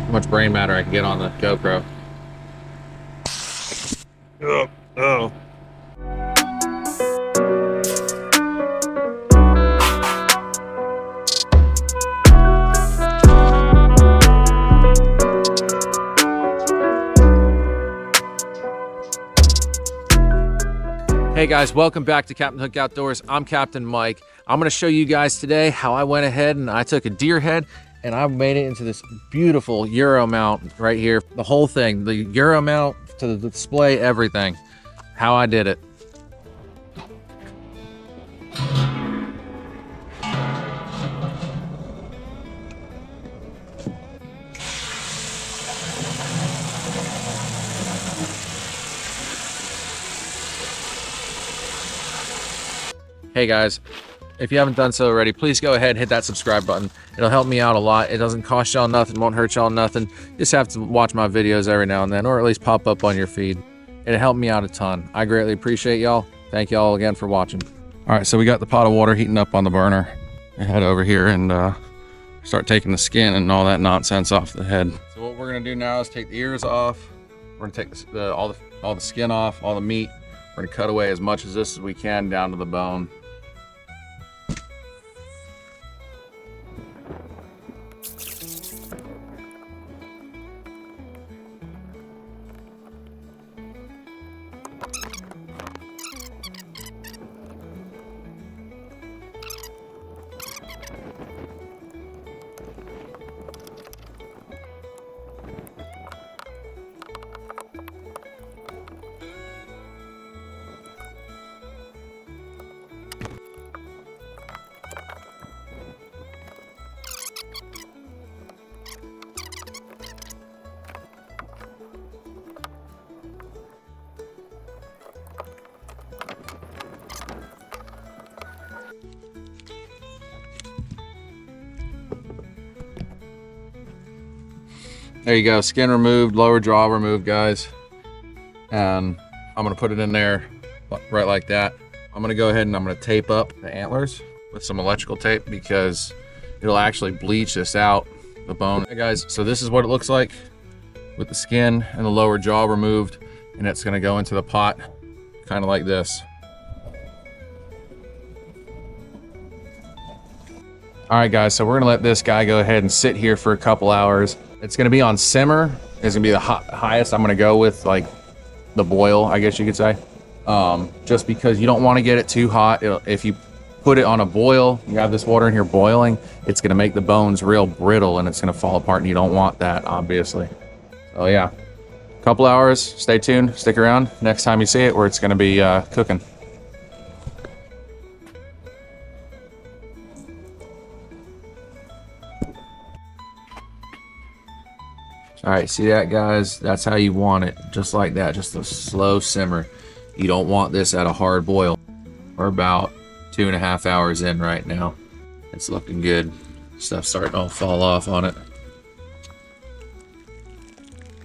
how much brain matter I can get on the GoPro. Oh. Hey guys, welcome back to Captain Hook Outdoors. I'm Captain Mike. I'm gonna show you guys today how I went ahead and I took a deer head and I made it into this beautiful Euro mount right here. The whole thing, the Euro mount to the display, everything. How I did it. Hey guys, if you haven't done so already, please go ahead and hit that subscribe button. It'll help me out a lot. It doesn't cost y'all nothing, won't hurt y'all nothing. You just have to watch my videos every now and then, or at least pop up on your feed. It'll help me out a ton. I greatly appreciate y'all. Thank y'all again for watching. All right, so we got the pot of water heating up on the burner. I head over here and start taking the skin and all that nonsense off the head. So what we're gonna do now is take the ears off. We're gonna take all the skin off, all the meat. We're gonna cut away as much of this as we can down to the bone. There you go, skin removed, lower jaw removed, guys. And I'm gonna put it in there right like that. I'm gonna go ahead and I'm gonna tape up the antlers with some electrical tape because it'll actually bleach this out, the bone. Hey guys, so this is what it looks like with the skin and the lower jaw removed, and it's gonna go into the pot kind of like this. All right guys, so we're gonna let this guy go ahead and sit here for a couple hours. It's gonna be on simmer. It's gonna be the highest I'm gonna go with, like the boil, I guess you could say. Just because you don't wanna get it too hot. If you put it on a boil, you have this water in here boiling, it's gonna make the bones real brittle and it's gonna fall apart, and you don't want that, obviously. So yeah, couple hours, stay tuned, stick around. Next time you see it, where it's gonna be cooking. All right, see that guys? That's how you want it, just like that, just a slow simmer. You don't want this at a hard boil. We're about 2.5 hours in right now. It's looking good. Stuff's starting to fall off on it.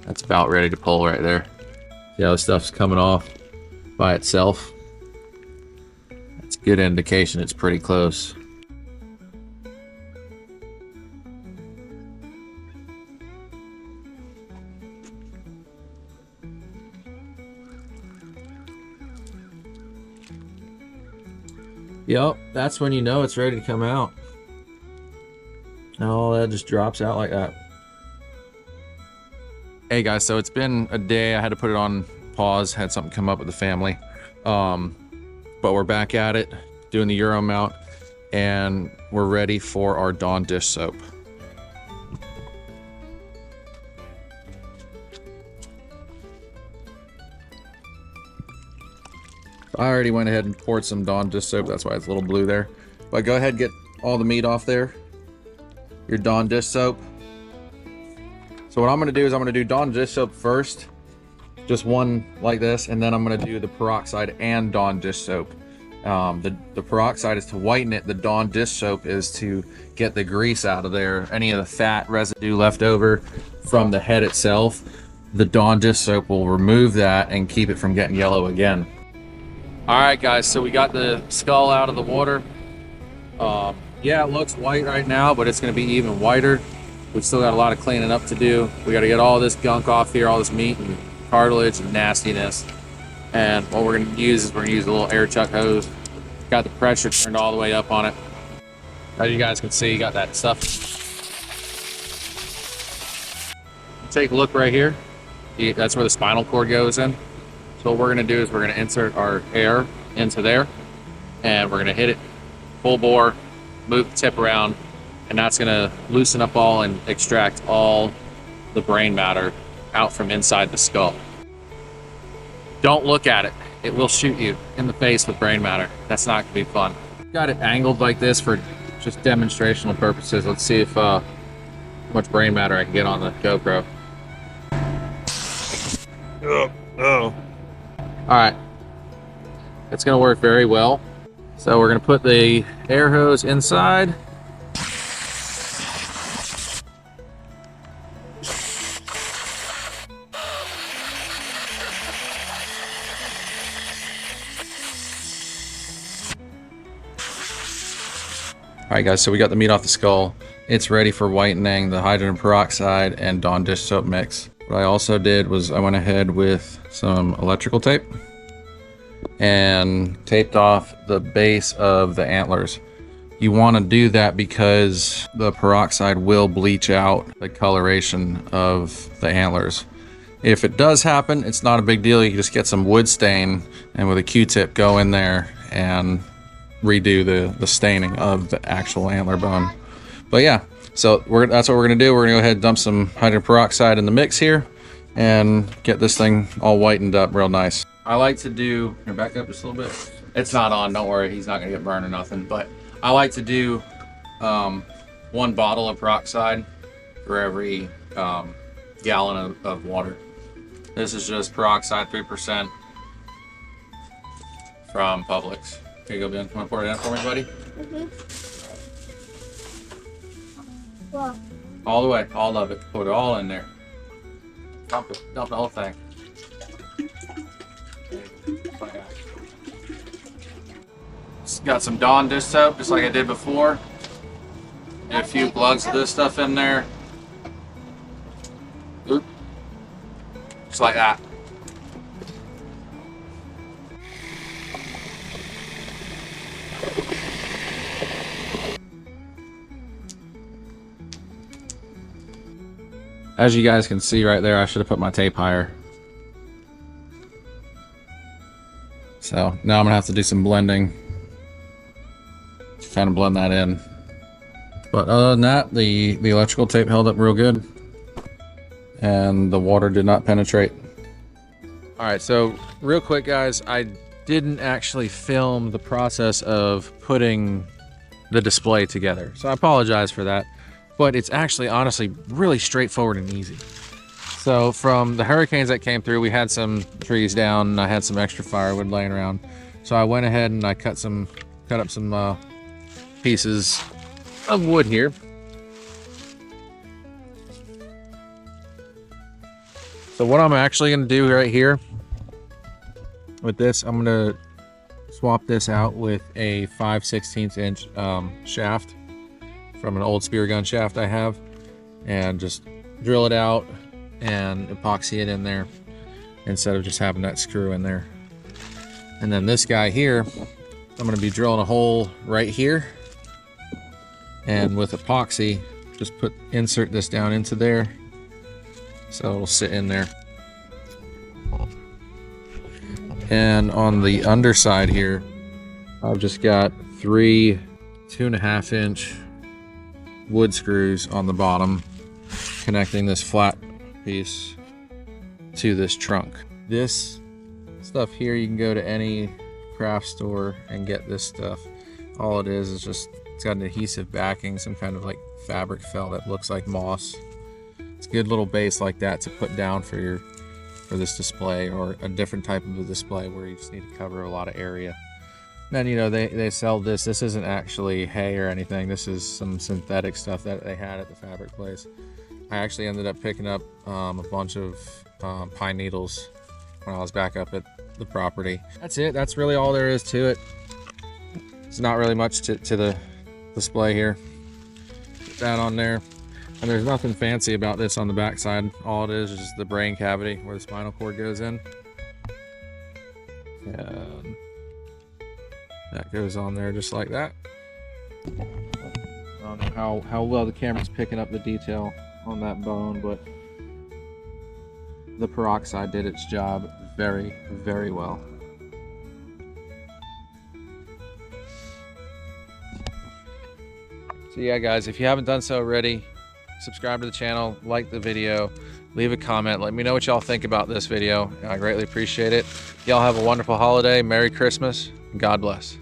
That's about ready to pull right there. See how the stuff's coming off by itself? That's a good indication it's pretty close. Yep, that's when you know it's ready to come out. And all that just drops out like that. Hey guys, so it's been a day. I had to put it on pause, had something come up with the family. But we're back at it, doing the Euro mount, and we're ready for our Dawn dish soap. I already went ahead and poured some Dawn dish soap, that's why it's a little blue there. But go ahead and get all the meat off there. Your Dawn dish soap. So what I'm gonna do is I'm gonna do Dawn dish soap first, just one like this, and then I'm gonna do the peroxide and Dawn dish soap. The peroxide is to whiten it. The Dawn dish soap is to get the grease out of there, any of the fat residue left over from the head itself. The Dawn dish soap will remove that and keep it from getting yellow again. All right guys, so we got the skull out of the water. Yeah, it looks white right now, but it's gonna be even whiter We still got a lot of cleaning up to do. We got to get all this gunk off here, all this meat and cartilage and nastiness. And what we're going to use is we're going to use a little air chuck hose. Got the pressure turned all the way up on it. As you guys can see, you got that stuff. Take a look right here. That's where the spinal cord goes in. So what we're going to do is we're going to insert our air into there, and we're going to hit it full bore, move the tip around, and that's going to loosen up all and extract all the brain matter out from inside the skull. Don't look at it. It will shoot you in the face with brain matter. That's not going to be fun. Got it angled like this for just demonstrational purposes. Let's see if how much brain matter I can get on the GoPro. Oh. All right. It's going to work very well. So we're going to put the air hose inside. All right, guys, so we got the meat off the skull. It's ready for whitening, the hydrogen peroxide and Dawn dish soap mix. What I also did was I went ahead with some electrical tape and taped off the base of the antlers. You want to do that because the peroxide will bleach out the coloration of the antlers. If it does happen, it's not a big deal. You can just get some wood stain and with a Q-tip go in there and redo the staining of the actual antler bone. But yeah, so that's what we're gonna do. We're gonna go ahead and dump some hydrogen peroxide in the mix here and get this thing all whitened up real nice. I like to do, here, back up just a little bit. It's not on, don't worry, he's not gonna get burned or nothing, but I like to do 1 bottle of peroxide for every gallon of water. This is just peroxide 3% from Publix. Here you go, Ben. Want to pour it in for me, buddy? Mm-hmm. Well. All the way, all of it. Put it all in there. Dump it. Dump the whole thing. Got some Dawn dish soap, just like I did before. And a few plugs of this stuff in there. Oop. Just like that. As you guys can see right there, I should have put my tape higher. So now I'm gonna have to do some blending to kind of blend that in. But other than that, the electrical tape held up real good and the water did not penetrate. All right, so real quick guys, I didn't actually film the process of putting the display together. So I apologize for that. But it's actually honestly really straightforward and easy. So from the hurricanes that came through, we had some trees down and I had some extra firewood laying around. So I went ahead and I cut up some pieces of wood here. So what I'm actually gonna do right here with this, I'm gonna swap this out with a 5/16 inch shaft from an old spear gun shaft I have, and just drill it out and epoxy it in there instead of just having that screw in there. And then this guy here, I'm going to be drilling a hole right here, and with epoxy just insert this down into there so it'll sit in there. And on the underside here, I've just got 3 2.5 inch wood screws on the bottom connecting this flat piece to this trunk. This stuff here, you can go to any craft store and get this stuff. All it is just, it's got an adhesive backing, some kind of like fabric felt that looks like moss. It's a good little base like that to put down for this display, or a different type of a display where you just need to cover a lot of area. Then, you know, they sell this. This isn't actually hay or anything. This is some synthetic stuff that they had at the fabric place. I actually ended up picking up a bunch of pine needles when I was back up at the property. That's it. That's really all there is to it. There's not really much to the display here. Put that on there. And there's nothing fancy about this on the backside. All it is just the brain cavity where the spinal cord goes in. And that goes on there just like that. I don't know how well the camera's picking up the detail on that bone, but the peroxide did its job very, very well. So yeah, guys, if you haven't done so already, subscribe to the channel, like the video, leave a comment, let me know what y'all think about this video. I greatly appreciate it. Y'all have a wonderful holiday, Merry Christmas, and God bless.